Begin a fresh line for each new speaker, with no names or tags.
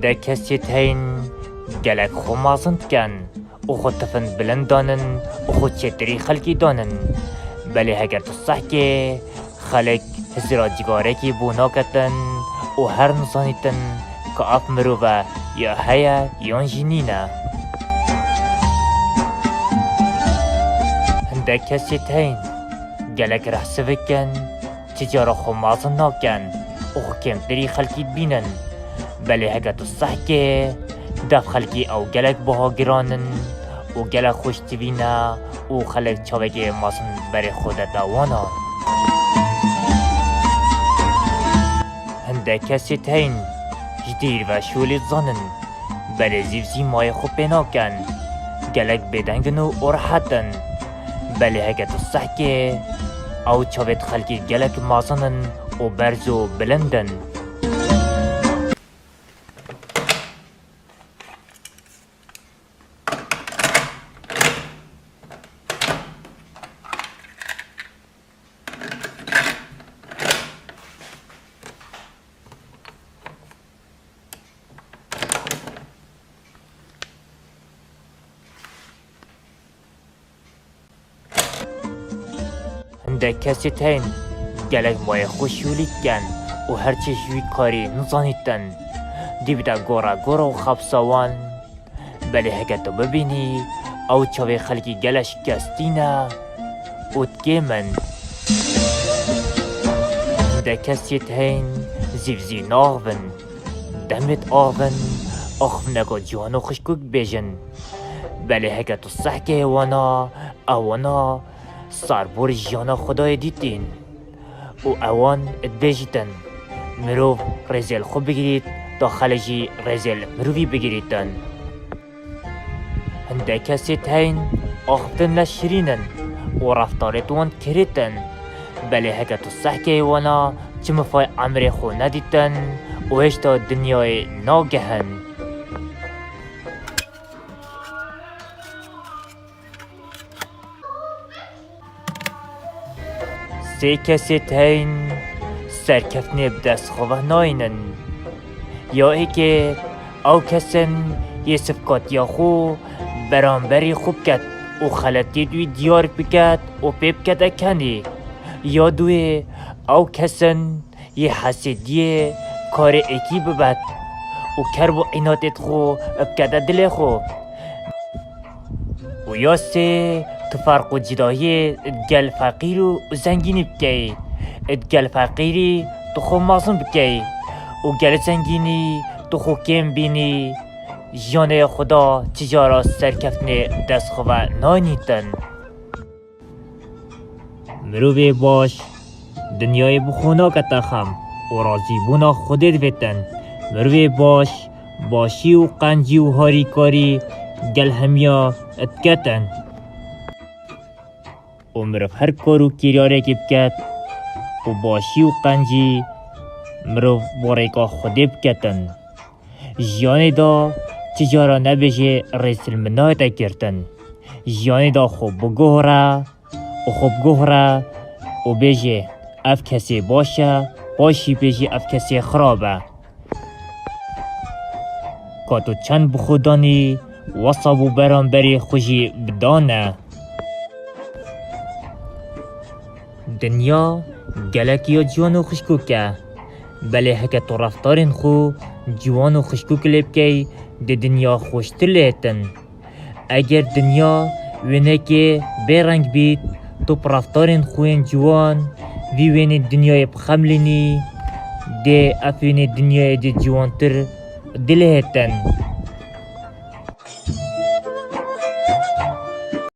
هنده کسی تین گلک خو مازند کن و خود تفن بلند دانن و خود چطری خلقی دانن بله هگر تو صح که خلق هزرا جگاره کی بونا کتن و هر نزانیتن که اف مروه یا هیا یا جنینه هنده کسی تین گلک رحسه بکن تجارة خو مازن ناکن و خو کمتری خلقی بینن بله هگر تو صح که دف خلقی او گلک بها گرانن و گلک خوش تبینه و خلق چاوگه مازن بر خود دوانا هنده کسی تین جدیر و شولی زانن بله زیوزی مای خو پیناکن گلک بدنگن و راحتن بله هگر تو صح که او چاوت خلقی گلک مازنن و برز و بلندن هنده کسی تین گلک مای خوشیولی کن و هرچی شوی کاری نزانیتن دیبیده گورا گورا و خبساوان بله هکه تو ببینی او چاوی خلقی گلش کستینه و تگیمن هنده کسی تین زیوزی ناغون دمت آغون آخم نگو جوان و خشکوک بیجن بله هکه تو صح که اوانا سربور جانا خدای دیدین و اوان ادبیجیتن مروف رزل خوب بگیرید تا خلجی رزل مروفی بگیریدن هنده کسی تین آخفتن لشرینن و رفتارتوان کریتن بله هکه تو صح که وانا چه مفای عمر خو ندیدن و هشتا دنیای ناگهن سه کسی تین سرکفنی بدست خواه ناینن یا ای که او کسن یه صفقات یا خو برانبری خوب کد و خلطی دوی دیار بکد و پیب کده کنی یا دوی او کسن یه حسیدی کار ایکی ببد و کرب و ایناتت خو بکده دل خو و یا سه تو فرق و جدایی ادگل فقیر و زنگینی بکی ادگل فقیری تو خو مازن بکی و گل زنگینی تو خو کم بینی جانه خدا تجارت سرکفنه دست خواه نانیتن مروی باش دنیای بخونا کتا خم و رازی بونا خودت بیتن مروی باش باشی و قنجی و هاری کاری گل همیا اتکتن و مروف هر کارو کریاره که بکت و باشی و قنجی مروف بارکا خوده بکتن جیانی دا تجارا نبیجه رسل منایتا کرتن جیانی دا خوب بگوهره و خوب گوهره و بیجه اف کسی باشه باشی بیجه اف کسی خرابه که تو چند بخودانی وصابو بران بری خوشی بدانه دنیا گلک یا جوان و خشکوکه بله هکه تو رفتارین خو جوان و خشکوک لبکی ده دنیا خوشتر لیتن اگر دنیا وینه که بیرنگ بید تو رفتارین خوین جوان وی وینه دنیای بخملینی ده افینه دنیای ده جوان تر دلیتن